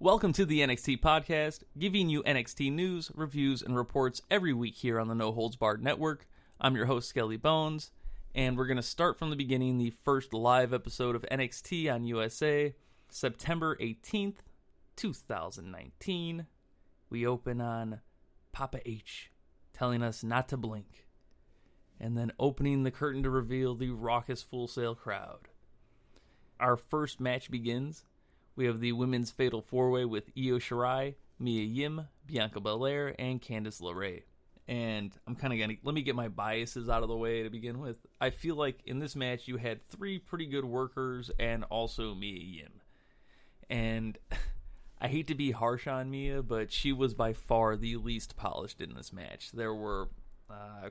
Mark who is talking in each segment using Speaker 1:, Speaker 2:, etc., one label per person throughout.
Speaker 1: Welcome to the NXT Podcast, giving you NXT news, reviews, and reports every week here on the No Holds Barred Network. I'm your host, Skelly Bones, and we're going to start from the beginning, the first live episode of NXT on USA, September 18th, 2019. We open on Papa H telling us not to blink, and then opening the curtain to reveal the raucous Full Sail crowd. Our first match begins. We have the Women's Fatal 4-Way with Io Shirai, Mia Yim, Bianca Belair, and Candice LeRae. And I'm kind of going to, let me get my biases out of the way to begin with. I feel like in this match you had three pretty good workers and also Mia Yim. And I hate to be harsh on Mia, but she was by far the least polished in this match. There were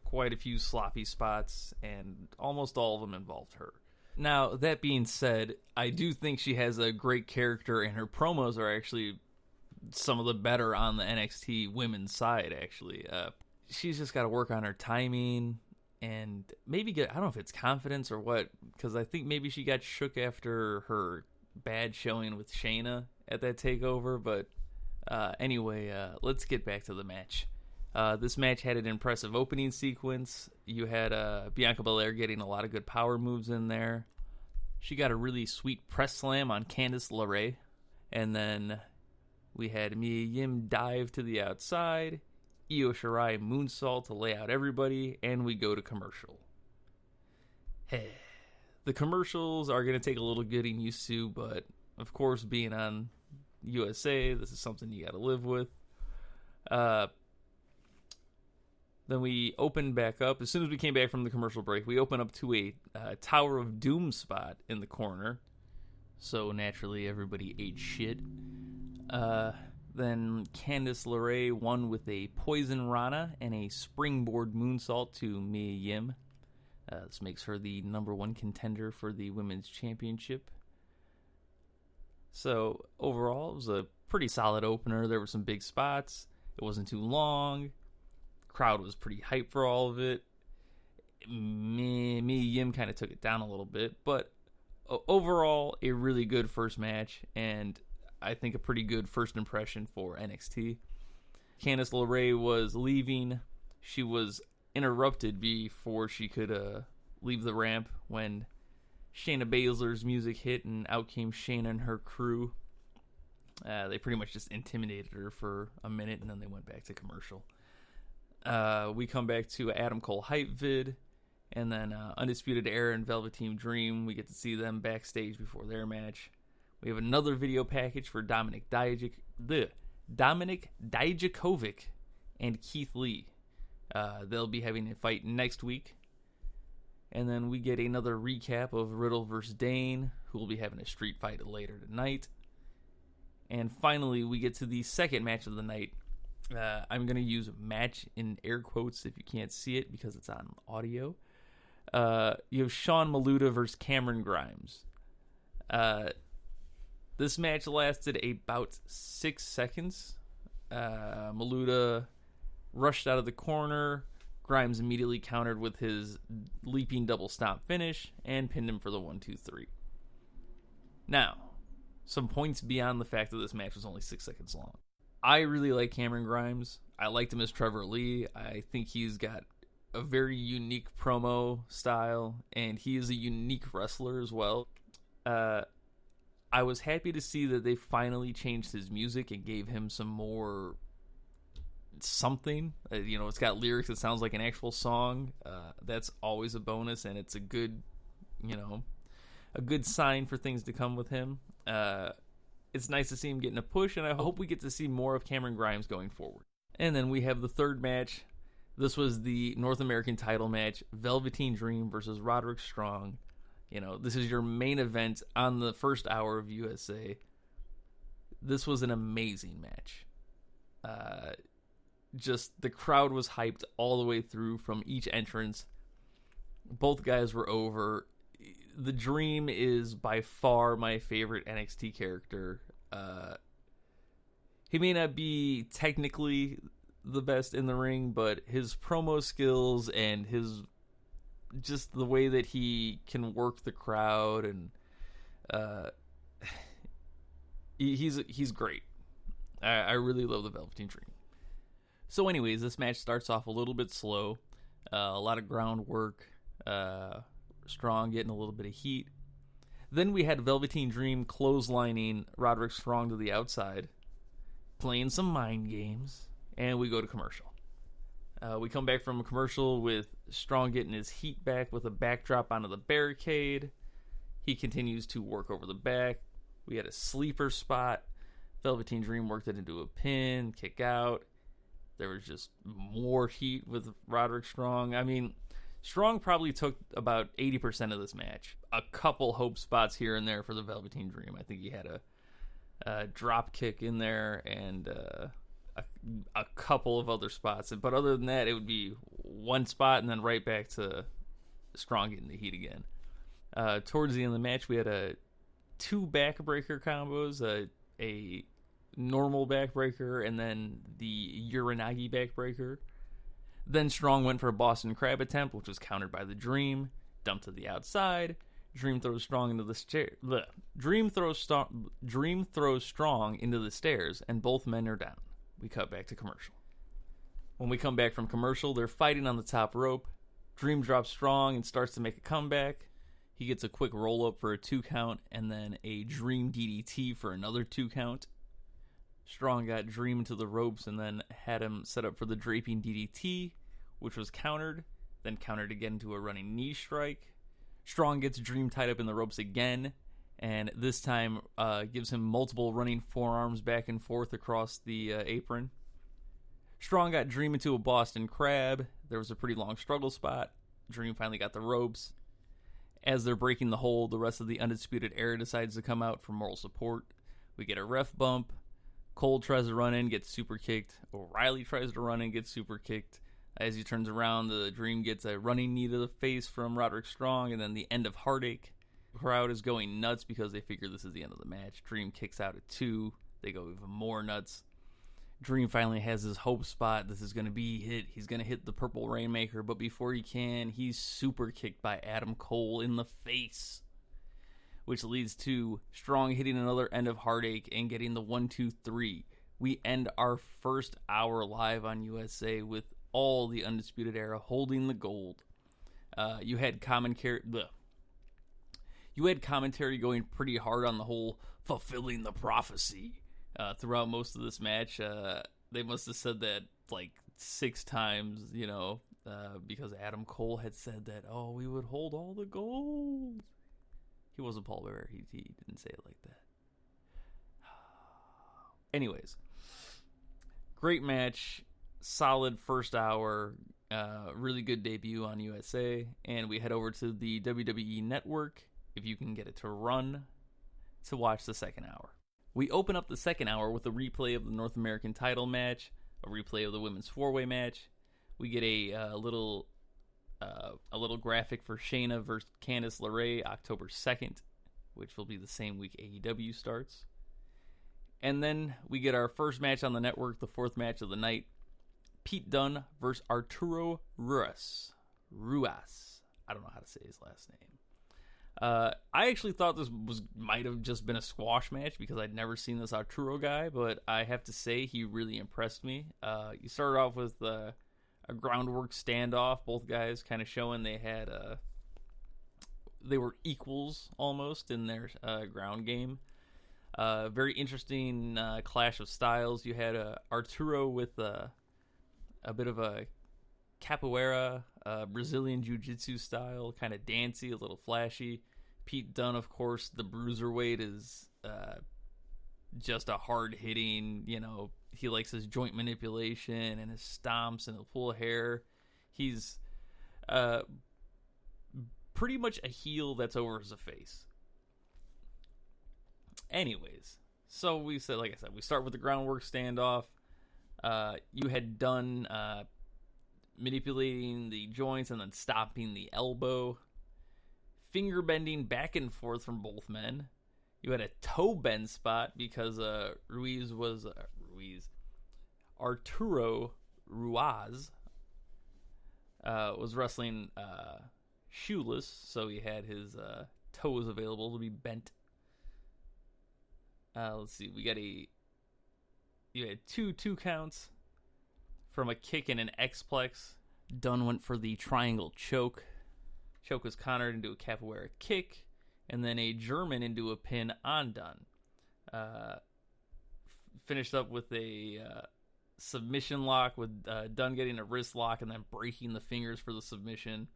Speaker 1: quite a few sloppy spots, and almost all of them involved her. Now, that being said, I do think she has a great character, and her promos are actually some of the better on the NXT women's side, actually. She's just got to work on her timing and maybe get, I don't know if it's confidence or what, because I think maybe she got shook after her bad showing with Shayna at that takeover. But anyway, let's get back to the match. This match had an impressive opening sequence. You had Bianca Belair getting a lot of good power moves in there. She got a really sweet press slam on Candice LeRae. And then we had Mia Yim dive to the outside. Io Shirai moonsault to lay out everybody. And we go to commercial. The commercials are going to take a little getting used to, but of course, being on USA, this is something you got to live with. Then we opened back up. As soon as we came back from the commercial break, we opened up to a Tower of Doom spot in the corner. So naturally, everybody ate shit. Then Candice LeRae won with a Poison Rana and a springboard moonsault to Mia Yim. This makes her the number one contender for the Women's Championship. So overall, it was a pretty solid opener. There were some big spots. It wasn't too long. Crowd was pretty hyped for all of it. Mia Yim kind of took it down a little bit, but overall, a really good first match, and I think a pretty good first impression for NXT. Candice LeRae was leaving. She was interrupted before she could leave the ramp when Shayna Baszler's music hit, and out came Shayna and her crew. They pretty much just intimidated her for a minute, and then they went back to commercial. We come back to Adam Cole hype vid, and then Undisputed Era and Velveteen Dream. We get to see them backstage before their match. We have another video package for Dominik Dijakovic and Keith Lee. They'll be having a fight next week. And then we get another recap of Riddle versus Dane, who will be having a street fight later tonight. And finally, we get to the second match of the night. I'm going to use match in air quotes if you can't see it because it's on audio. You have Sean Maluda versus Cameron Grimes. This match lasted about 6 seconds. Maluda rushed out of the corner. Grimes immediately countered with his leaping double stomp finish and pinned him for the 1-2-3. Now, some points beyond the fact that this match was only 6 seconds long. I really like Cameron Grimes. I liked him as Trevor Lee. I think he's got a very unique promo style, and he is a unique wrestler as well. I was happy to see that they finally changed his music and gave him some more something. It's got lyrics that sounds like an actual song. That's always a bonus, and it's a good sign for things to come with him. It's nice to see him getting a push, and I hope we get to see more of Cameron Grimes going forward. And then we have the third match. This was the North American title match, Velveteen Dream versus Roderick Strong. This is your main event on the first hour of USA. This was an amazing match. Just the crowd was hyped all the way through from each entrance. Both guys were over. The Dream is by far my favorite NXT character. He may not be technically the best in the ring, but his promo skills and his just the way that he can work the crowd and he's great. I really love the Velveteen Dream. So anyways, this match starts off a little bit slow. A lot of groundwork. Strong getting a little bit of heat. Then we had Velveteen Dream clotheslining Roderick Strong to the outside, playing some mind games, and we go to commercial. We come back from a commercial with Strong getting his heat back with a backdrop onto the barricade. He continues to work over the back. We had a sleeper spot. Velveteen Dream worked it into a pin, kick out. There was just more heat with Roderick Strong. I mean, Strong probably took about 80% of this match. A couple hope spots here and there for the Velveteen Dream. I think he had a drop kick in there and a couple of other spots. But other than that, it would be one spot and then right back to Strong getting the heat again. Towards the end of the match, we had two backbreaker combos, a normal backbreaker and then the Uranagi backbreaker. Then Strong went for a Boston Crab attempt, which was countered by the Dream. Dumped to the outside. Dream throws Strong into the stairs. Dream throws Strong into the stairs, and both men are down. We cut back to commercial. When we come back from commercial, they're fighting on the top rope. Dream drops Strong and starts to make a comeback. He gets a quick roll-up for a 2 count, and then a Dream DDT for another 2 count. Strong got Dream into the ropes and then had him set up for the draping DDT, which was countered, then countered again to a running knee strike. Strong gets Dream tied up in the ropes again, and this time gives him multiple running forearms back and forth across the apron. Strong got Dream into a Boston Crab. There was a pretty long struggle spot. Dream finally got the ropes. As they're breaking the hold, the rest of the Undisputed Era decides to come out for moral support. We get a ref bump. Cole tries to run in, gets super kicked. O'Reilly tries to run in, gets super kicked. As he turns around, the Dream gets a running knee to the face from Roderick Strong, and then the end of Heartache. The crowd is going nuts because they figure this is the end of the match. Dream kicks out at 2. They go even more nuts. Dream finally has his hope spot. This is going to be hit. He's going to hit the Purple Rainmaker, but before he can, he's super kicked by Adam Cole in the face, which leads to Strong hitting another end of Heartache and getting the 1-2-3. We end our first hour live on USA with all the Undisputed Era holding the gold. You had commentary going pretty hard on the whole fulfilling the prophecy throughout most of this match. They must have said that like 6 times, because Adam Cole had said that, we would hold all the gold. He wasn't Paul Bearer. He didn't say it like that. Anyways, great match. Solid first hour. Really good debut on USA. And we head over to the WWE Network, if you can get it to run, to watch the second hour. We open up the second hour with a replay of the North American title match, a replay of the women's 4-way match. We get a little graphic for Shayna versus Candice LeRae October 2nd, which will be the same week AEW starts. And then we get our first match on the network, the 4th match of the night. Pete Dunne versus Arturo Ruas. I don't know how to say his last name. I actually thought this might have just been a squash match because I'd never seen this Arturo guy, but I have to say he really impressed me. You started off with a groundwork standoff, both guys kind of showing they were equals almost in their ground game. Very interesting clash of styles. You had Arturo with a bit of a capoeira, Brazilian jiu-jitsu style, kind of dancey, a little flashy. Pete Dunne, of course, the bruiserweight, is just a hard-hitting, he likes his joint manipulation and his stomps and he'll pull hair. He's pretty much a heel that's over as a face. Anyways, so we said, like I said, we start with the groundwork standoff. You had done manipulating the joints and then stopping the elbow. Finger bending back and forth from both men. You had a toe bend spot because Arturo Ruas was wrestling shoeless, so he had his toes available to be bent. Let's see, we got You had two counts from a kick and an X-plex. Dunn went for the triangle choke. Choke was countered into a capoeira kick, and then a German into a pin on Dunn. Finished up with a submission lock, with Dunn getting a wrist lock and then breaking the fingers for the submission.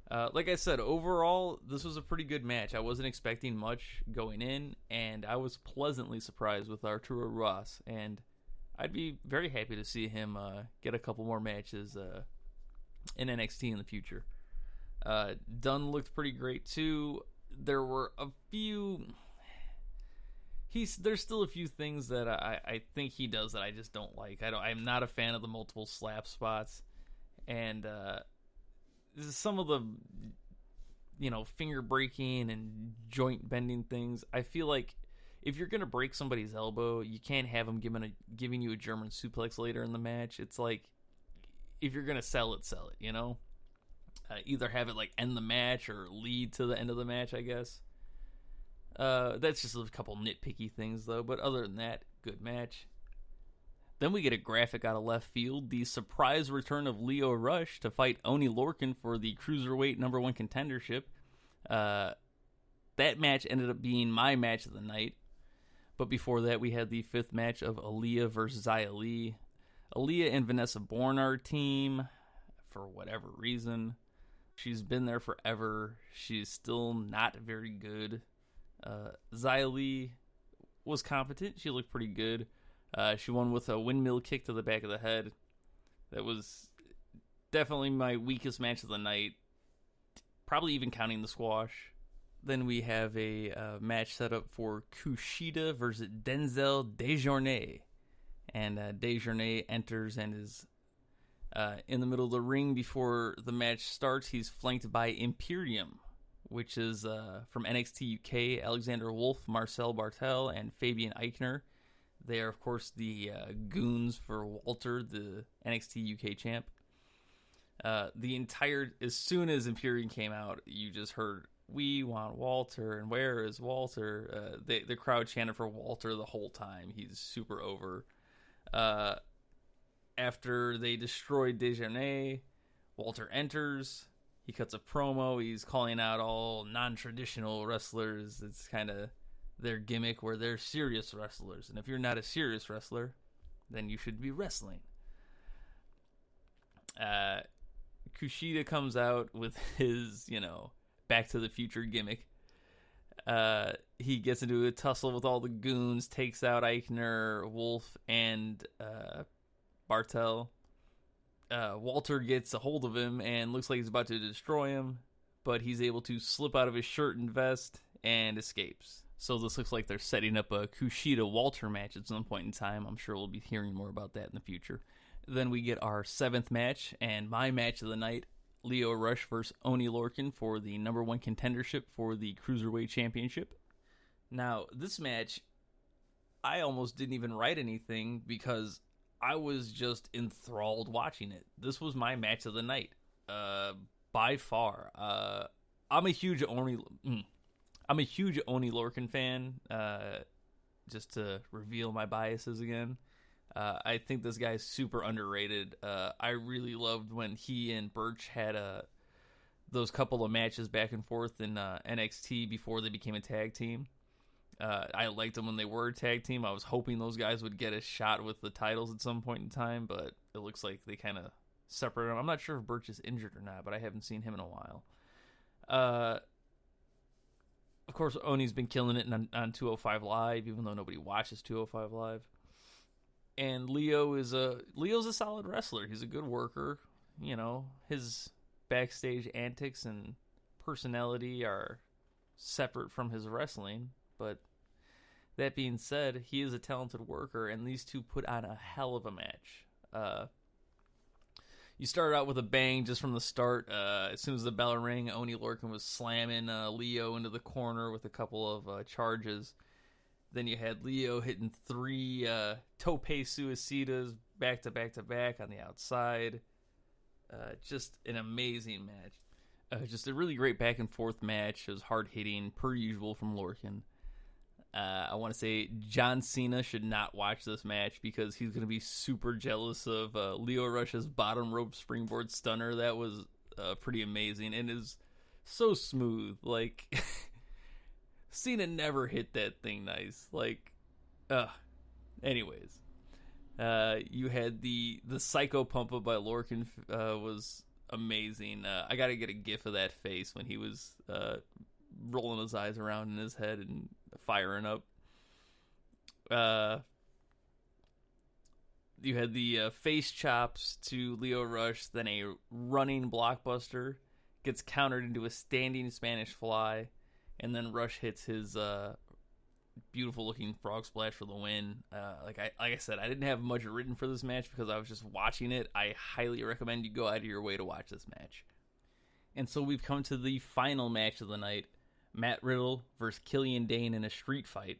Speaker 1: Like I said, overall, this was a pretty good match. I wasn't expecting much going in, and I was pleasantly surprised with Arturo Ruas, and I'd be very happy to see him get a couple more matches in NXT in the future. Dunn looked pretty great too. There were a few... There's still a few things that I think he does that I just don't like. I'm not a fan of the multiple slap spots, and some of the, finger breaking and joint bending things. I feel like if you're gonna break somebody's elbow, you can't have them giving you a German suplex later in the match. It's like, if you're gonna sell it, either have it end the match or lead to the end of the match, I guess. That's just a couple nitpicky things, though. But other than that, good match. Then we get a graphic out of left field. The surprise return of Lio Rush to fight Oney Lorcan for the Cruiserweight #1 contendership. That match ended up being my match of the night. But before that, we had the 5th match of Aaliyah versus Xia Li. Aaliyah and Vanessa Borne are a team, for whatever reason. She's been there forever. She's still not very good. Xia Li was competent. She looked pretty good. She won with a windmill kick to the back of the head. That was definitely my weakest match of the night, probably even counting the squash. Then we have a match set up for Kushida versus Denzel Desjournets. And Desjournets enters and is in the middle of the ring. Before the match starts, he's flanked by Imperium, which is from NXT UK, Alexander Wolf, Marcel Bartel, and Fabian Eichner. They are, of course, the goons for Walter, the NXT UK champ. As soon as Imperium came out, you just heard, "We want Walter," and "Where is Walter?" The crowd chanted for Walter the whole time. He's super over. After they destroyed Desjournets, Walter enters. He cuts a promo. He's calling out all non-traditional wrestlers. It's kind of their gimmick, where they're serious wrestlers. And if you're not a serious wrestler, then you should be wrestling. Kushida comes out with his, Back to the Future gimmick. He gets into a tussle with all the goons, takes out Eichner, Wolf, and Bartel. Walter gets a hold of him and looks like he's about to destroy him, but he's able to slip out of his shirt and vest and escapes. So this looks like they're setting up a Kushida-Walter match at some point in time. I'm sure we'll be hearing more about that in the future. Then we get our 7th match, and my match of the night, Lio Rush versus Oney Lorcan for the #1 contendership for the Cruiserweight Championship. Now, this match, I almost didn't even write anything because I was just enthralled watching it. This was my match of the night, by far. I'm a huge Oney Lorcan fan. Just to reveal my biases again, I think this guy's super underrated. I really loved when he and Birch had those couple of matches back and forth in NXT before they became a tag team. I liked them when they were a tag team. I was hoping those guys would get a shot with the titles at some point in time, but it looks like they kind of separated them. I'm not sure if Birch is injured or not, but I haven't seen him in a while. Of course, Oney's been killing it on 205 Live, even though nobody watches 205 Live. And Leo's a solid wrestler. He's a good worker. His backstage antics and personality are separate from his wrestling. But that being said, he is a talented worker, and these two put on a hell of a match. You started out with a bang just from the start. As soon as the bell rang, Oney Lorcan was slamming Lio into the corner with a couple of charges. Then you had Lio hitting 3 tope suicidas back to back to back on the outside. Just an amazing match. Just a really great back and forth match. It was hard hitting, per usual, from Lorcan. I want to say John Cena should not watch this match because he's going to be super jealous of Lio Rush's bottom rope springboard stunner. That was pretty amazing and is so smooth. Like, Cena never hit that thing nice. Like, anyways. You had the Psycho Pump Up by Lorcan was amazing. I got to get a gif of that face when he was rolling his eyes around in his head and firing up. You had the face chops to Lio Rush, then a running blockbuster, gets countered into a standing Spanish fly, and then Rush hits his beautiful looking frog splash for the win. Like I said, I didn't have much written for this match because I was just watching it. I highly recommend you go out of your way to watch this match. And so we've come to the final match of the night. Matt Riddle versus Killian Dane in a street fight.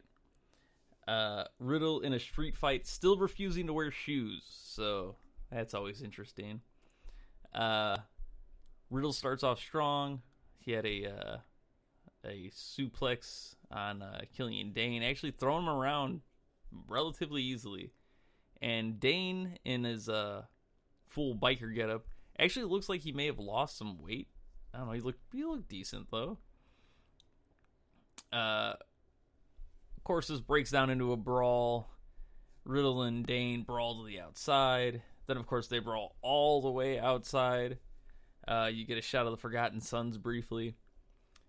Speaker 1: Riddle in a street fight, still refusing to wear shoes, so that's always interesting. Riddle starts off strong. He had a suplex on Killian Dane, actually throwing him around relatively easily. And Dane, in his full biker getup, actually looks like he may have lost some weight. I don't know. He looked decent though. Of course, this breaks down into a brawl. Riddle and Dane brawl to the outside. Then, of course, they brawl all the way outside. You get a shot of the Forgotten Sons briefly.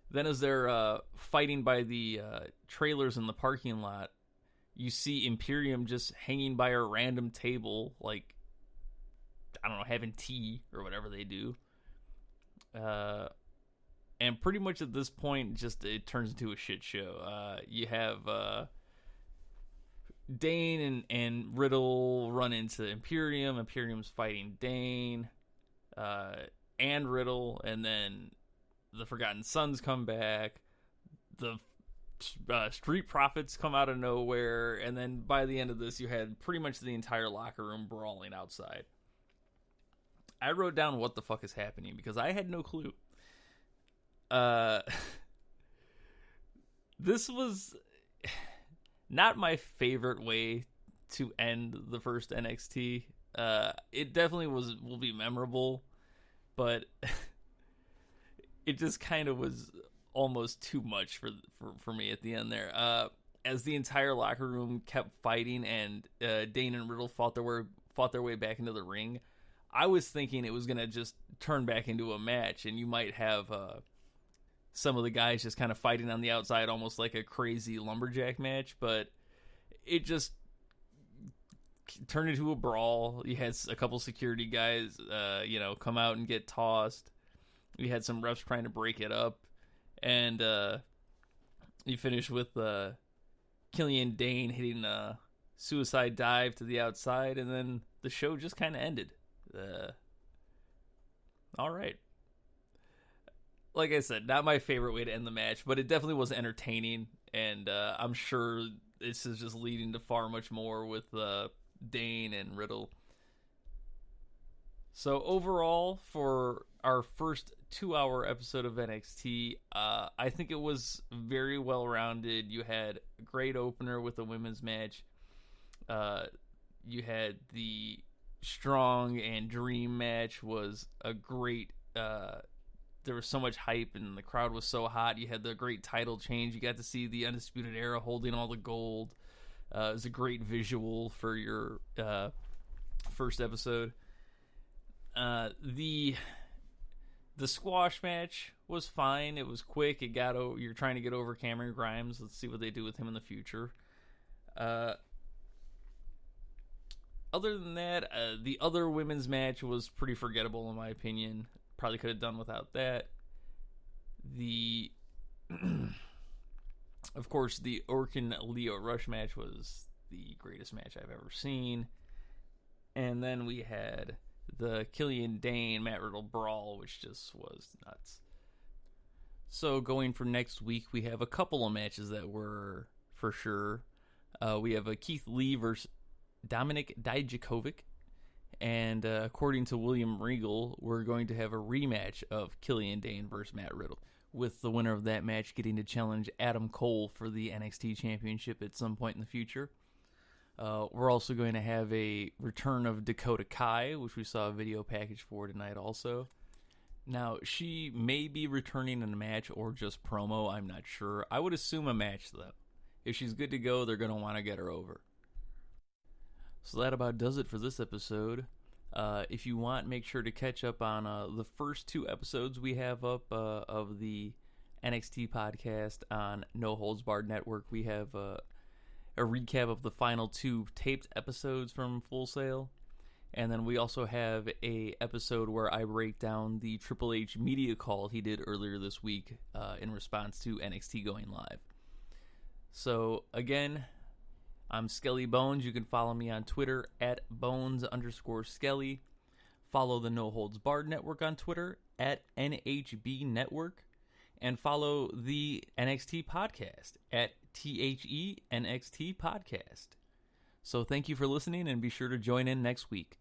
Speaker 1: Then as they're fighting by the trailers in the parking lot, you see Imperium just hanging by a random table, like, I don't know, having tea or whatever they do. And pretty much at this point, just it turns into a shit show. You have Dane and Riddle run into Imperium. Imperium's fighting Dane and Riddle, and then the Forgotten Sons come back. The Street Profits come out of nowhere, and then by the end of this, you had pretty much the entire locker room brawling outside. I wrote down what the fuck is happening because I had no clue. This was not my favorite way to end the first NXT. It definitely will be memorable, but it just kind of was almost too much for me at the end there. As the entire locker room kept fighting and Dane and Riddle fought their way back into the ring, I was thinking it was gonna just turn back into a match, and you might have some of the guys just kind of fighting on the outside, almost like a crazy lumberjack match, but it just turned into a brawl. You had a couple security guys, come out and get tossed. You had some refs trying to break it up, and you finish with Killian Dane hitting a suicide dive to the outside, and then the show just kind of ended. All right. Like I said, not my favorite way to end the match, but it definitely was entertaining, and I'm sure this is just leading to far much more with Dane and Riddle. So overall, for our first 2-hour episode of NXT, I think it was very well-rounded. You had a great opener with a women's match. You had the Strong and Dream match was a great... there was so much hype and the crowd was so hot. You had the great title change. You got to see the Undisputed Era holding all the gold. It was a great visual for your first episode. The squash match was fine. It was quick. You're trying to get over Cameron Grimes. Let's see what they do with him in the future. Other than that, the other women's match was pretty forgettable in my opinion. Probably could have done without that. Of course, the Orkin Lio Rush match was the greatest match I've ever seen. And then we had the Killian Dane Matt Riddle brawl, which just was nuts. So going for next week, we have a couple of matches that were for sure. We have a Keith Lee versus Dominik Dijakovic. And according to William Regal, we're going to have a rematch of Killian Dane versus Matt Riddle. with the winner of that match getting to challenge Adam Cole for the NXT Championship at some point in the future. We're also going to have a return of Dakota Kai, which we saw a video package for tonight also. Now, she may be returning in a match or just promo, I'm not sure. I would assume a match, though. If she's good to go, they're going to want to get her over. So that about does it for this episode. If you want, make sure to catch up on the first 2 episodes we have up of the NXT podcast on No Holds Barred Network. We have a recap of the final 2 taped episodes from Full Sail. And then we also have a episode where I break down the Triple H media call he did earlier this week in response to NXT going live. So, again, I'm Skelly Bones. You can follow me on Twitter at Bones_Skelly. Follow the No Holds Barred Network on Twitter at NHB Network. And follow the NXT Podcast at THENXT Podcast. So thank you for listening, and be sure to join in next week.